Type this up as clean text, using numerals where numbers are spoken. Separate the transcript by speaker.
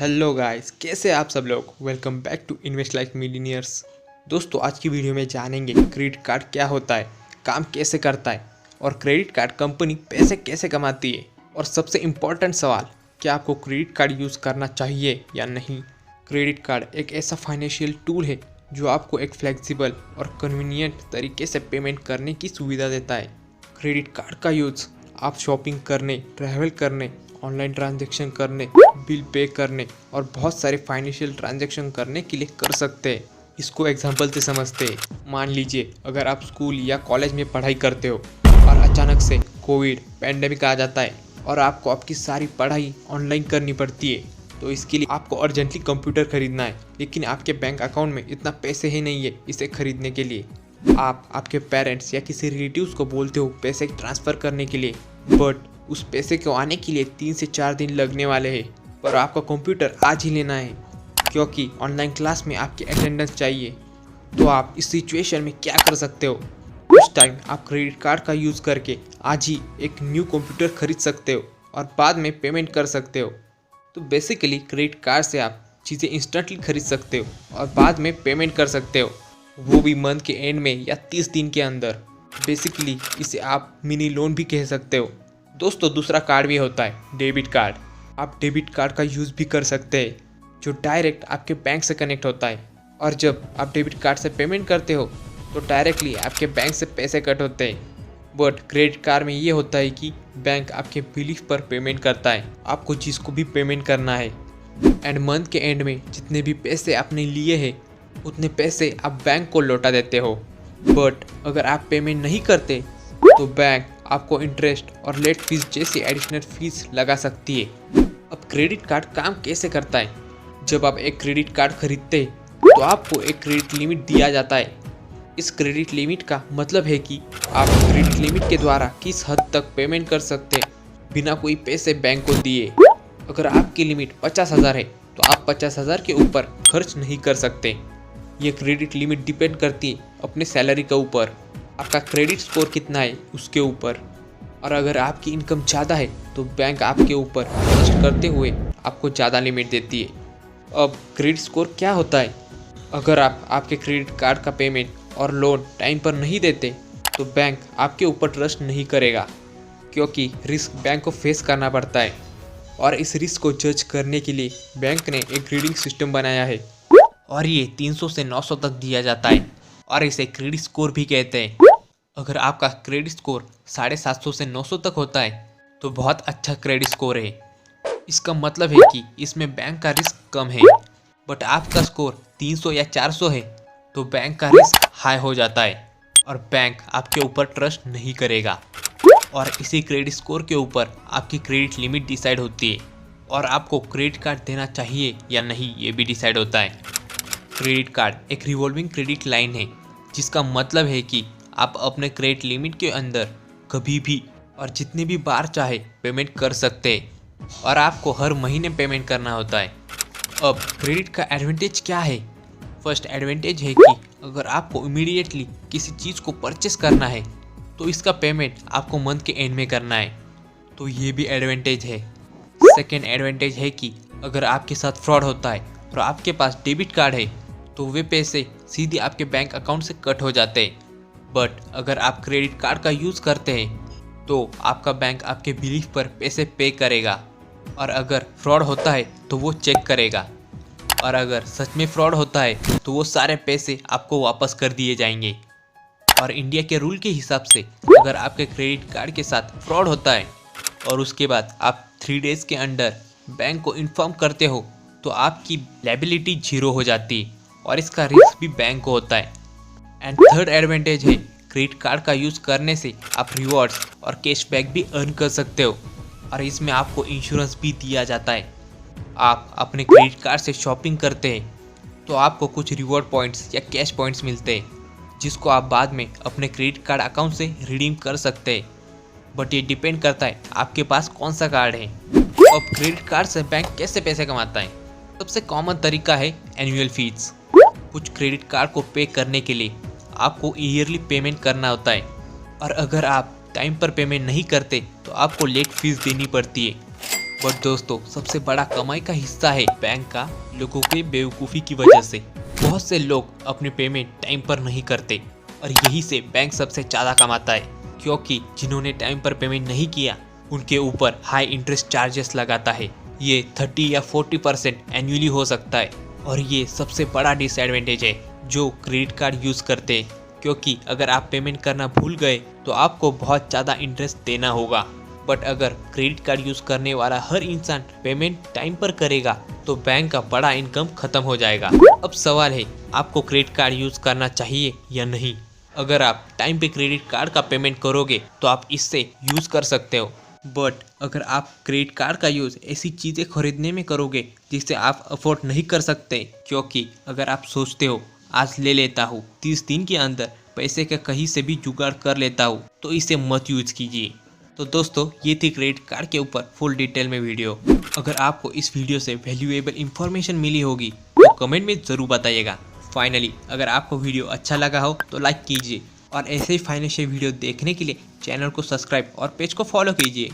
Speaker 1: Hello guys, कैसे आप सब लोग। Welcome back to invest like millionaires. दोस्तों, आज की वीडियो में जानेंगे क्रेडिट कार्ड क्या होता है, काम कैसे करता है और क्रेडिट कार्ड कंपनी पैसे कैसे कमाती है। और सबसे इम्पोर्टेंट सवाल, क्या आपको क्रेडिट कार्ड यूज़ करना चाहिए या नहीं। क्रेडिट कार्ड एक ऐसा फाइनेंशियल टूल है जो आपको एक फ्लेक्सिबल और कन्वीनियंट तरीके से पेमेंट करने की सुविधा देता है। क्रेडिट कार्ड का यूज़ आप शॉपिंग करने, ट्रैवल करने, ऑनलाइन ट्रांजैक्शन करने, बिल पे करने और बहुत सारे फाइनेंशियल ट्रांजैक्शन करने के लिए कर सकते हैं। इसको एग्जांपल से समझते हैं। मान लीजिए अगर आप स्कूल या कॉलेज में पढ़ाई करते हो और अचानक से कोविड पैंडेमिक आ जाता है और आपको आपकी सारी पढ़ाई ऑनलाइन करनी पड़ती है, तो इसके लिए आपको अर्जेंटली कंप्यूटर खरीदना है, लेकिन आपके बैंक अकाउंट में इतना पैसे ही नहीं है इसे खरीदने के लिए। आप आपके पेरेंट्स या किसी रिलेटिव्स को बोलते हो पैसे ट्रांसफ़र करने के लिए, बट उस पैसे को आने के लिए 3 से 4 दिन लगने वाले हैं। पर आपका कंप्यूटर आज ही लेना है क्योंकि ऑनलाइन क्लास में आपकी अटेंडेंस चाहिए। तो आप इस सिचुएशन में क्या कर सकते हो। उस टाइम आप क्रेडिट कार्ड का यूज़ करके आज ही एक न्यू कंप्यूटर खरीद सकते हो और बाद में पेमेंट कर सकते हो। तो बेसिकली क्रेडिट कार्ड से आप चीज़ें इंस्टेंटली खरीद सकते हो और बाद में पेमेंट कर सकते हो, वो भी मंथ के एंड में या 30 दिन के अंदर। बेसिकली इसे आप मिनी लोन भी कह सकते हो। दोस्तों, दूसरा कार्ड भी होता है डेबिट कार्ड। आप डेबिट कार्ड का यूज़ भी कर सकते हैं जो डायरेक्ट आपके बैंक से कनेक्ट होता है, और जब आप डेबिट कार्ड से पेमेंट करते हो तो डायरेक्टली आपके बैंक से पैसे कट होते हैं। बट क्रेडिट कार्ड में ये होता है कि बैंक आपके बिलीफ पर पेमेंट करता है, आपको जिसको भी पेमेंट करना है, एंड मंथ के एंड में जितने भी पैसे आपने लिए हैं उतने पैसे आप बैंक को लौटा देते हो। बट अगर आप पेमेंट नहीं करते तो बैंक आपको इंटरेस्ट और लेट फीस जैसी एडिशनल फीस लगा सकती है। अब क्रेडिट कार्ड काम कैसे करता है। जब आप एक क्रेडिट कार्ड खरीदते तो आपको एक क्रेडिट लिमिट दिया जाता है। इस क्रेडिट लिमिट का मतलब है कि आप क्रेडिट लिमिट के द्वारा किस हद तक पेमेंट कर सकते हैं बिना कोई पैसे बैंक को दिए। अगर आपकी लिमिट 50,000 है तो आप 50,000 के ऊपर खर्च नहीं कर सकते। ये क्रेडिट लिमिट डिपेंड करती है अपने सैलरी के ऊपर, आपका क्रेडिट स्कोर कितना है उसके ऊपर। और अगर आपकी इनकम ज़्यादा है तो बैंक आपके ऊपर खर्च करते हुए आपको ज़्यादा लिमिट देती है। अब क्रेडिट स्कोर क्या होता है। अगर आप आपके क्रेडिट कार्ड का पेमेंट और लोन टाइम पर नहीं देते तो बैंक आपके ऊपर ट्रस्ट नहीं करेगा, क्योंकि रिस्क बैंक को फेस करना पड़ता है। और इस रिस्क को जज करने के लिए बैंक ने एक ग्रेडिंग सिस्टम बनाया है, और ये 300 से 900 तक दिया जाता है, और इसे क्रेडिट स्कोर भी कहते हैं। अगर आपका क्रेडिट स्कोर 750 से 900 तक होता है तो बहुत अच्छा क्रेडिट स्कोर है। इसका मतलब है कि इसमें बैंक का रिस्क कम है। बट आपका स्कोर 300 या 400 है तो बैंक का रिस्क हाई हो जाता है और बैंक आपके ऊपर ट्रस्ट नहीं करेगा। और इसी क्रेडिट स्कोर के ऊपर आपकी क्रेडिट लिमिट डिसाइड होती है, और आपको क्रेडिट कार्ड देना चाहिए या नहीं ये भी डिसाइड होता है। क्रेडिट कार्ड एक रिवॉल्विंग क्रेडिट लाइन है, जिसका मतलब है कि आप अपने क्रेडिट लिमिट के अंदर कभी भी और जितनी भी बार चाहे पेमेंट कर सकते हैं, और आपको हर महीने पेमेंट करना होता है। अब क्रेडिट का एडवांटेज क्या है। फर्स्ट एडवांटेज है कि अगर आपको इमीडिएटली किसी चीज़ को परचेस करना है तो इसका पेमेंट आपको मंथ के एंड में करना है, तो ये भी एडवांटेज है। सेकेंड एडवांटेज है कि अगर आपके साथ फ्रॉड होता है और आपके पास डेबिट कार्ड है तो वे पैसे सीधे आपके बैंक अकाउंट से कट हो जाते हैं। बट अगर आप क्रेडिट कार्ड का यूज़ करते हैं तो आपका बैंक आपके बिलीफ पर पैसे पे करेगा, और अगर फ्रॉड होता है तो वो चेक करेगा, और अगर सच में फ्रॉड होता है तो वो सारे पैसे आपको वापस कर दिए जाएंगे। और इंडिया के रूल के हिसाब से अगर आपके क्रेडिट कार्ड के साथ फ्रॉड होता है और उसके बाद आप 3 डेज़ के अंदर बैंक को इन्फॉर्म करते हो तो आपकी लायबिलिटी 0 हो जाती है, और इसका रिस्क भी बैंक को होता है। एंड थर्ड एडवांटेज है, क्रेडिट कार्ड का यूज़ करने से आप रिवॉर्ड्स और कैशबैक भी अर्न कर सकते हो, और इसमें आपको इंश्योरेंस भी दिया जाता है। आप अपने क्रेडिट कार्ड से शॉपिंग करते हैं तो आपको कुछ रिवॉर्ड पॉइंट्स या कैश पॉइंट्स मिलते हैं, जिसको आप बाद में अपने क्रेडिट कार्ड अकाउंट से रिडीम कर सकते हैं। बट ये डिपेंड करता है आपके पास कौन सा कार्ड है। अब क्रेडिट कार्ड से बैंक कैसे पैसे कमाता है। सबसे कॉमन तरीका है एनुअल फीस। कुछ क्रेडिट कार्ड को पे करने के लिए आपको ईयरली पेमेंट करना होता है, और अगर आप टाइम पर पेमेंट नहीं करते तो आपको लेट फीस देनी पड़ती है। बट दोस्तों सबसे बड़ा कमाई का हिस्सा है बैंक का लोगों के बेवकूफ़ी की वजह से। बहुत से लोग अपने पेमेंट टाइम पर नहीं करते और यही से बैंक सबसे ज़्यादा कमाता है, क्योंकि जिन्होंने टाइम पर पेमेंट नहीं किया उनके ऊपर हाई इंटरेस्ट चार्जेस लगाता है। ये 30 या 40% एनुअली हो सकता है और ये सबसे बड़ा डिसएडवांटेज है जो क्रेडिट कार्ड यूज़ करते हैं, क्योंकि अगर आप पेमेंट करना भूल गए तो आपको बहुत ज़्यादा इंटरेस्ट देना होगा। बट अगर क्रेडिट कार्ड यूज़ करने वाला हर इंसान पेमेंट टाइम पर करेगा तो बैंक का बड़ा इनकम खत्म हो जाएगा। अब सवाल है, आपको क्रेडिट कार्ड यूज़ करना चाहिए या नहीं। अगर आप टाइम पे क्रेडिट कार्ड का पेमेंट करोगे तो आप इससे यूज़ कर सकते हो, बट अगर आप क्रेडिट कार्ड का यूज़ ऐसी चीज़ें खरीदने में करोगे जिससे आप अफोर्ड नहीं कर सकते, क्योंकि अगर आप सोचते हो आज ले लेता हूँ 30 दिन के अंदर पैसे का कहीं से भी जुगाड़ कर लेता हूँ, तो इसे मत यूज कीजिए। तो दोस्तों ये थी क्रेडिट कार्ड के ऊपर फुल डिटेल में वीडियो। अगर आपको इस वीडियो से वैल्यूएबल इंफॉर्मेशन मिली होगी तो कमेंट में ज़रूर बताइएगा। फाइनली अगर आपको वीडियो अच्छा लगा हो तो लाइक कीजिए और ऐसे ही फाइनेंशियल वीडियो देखने के लिए चैनल को सब्सक्राइब और पेज को फॉलो कीजिए।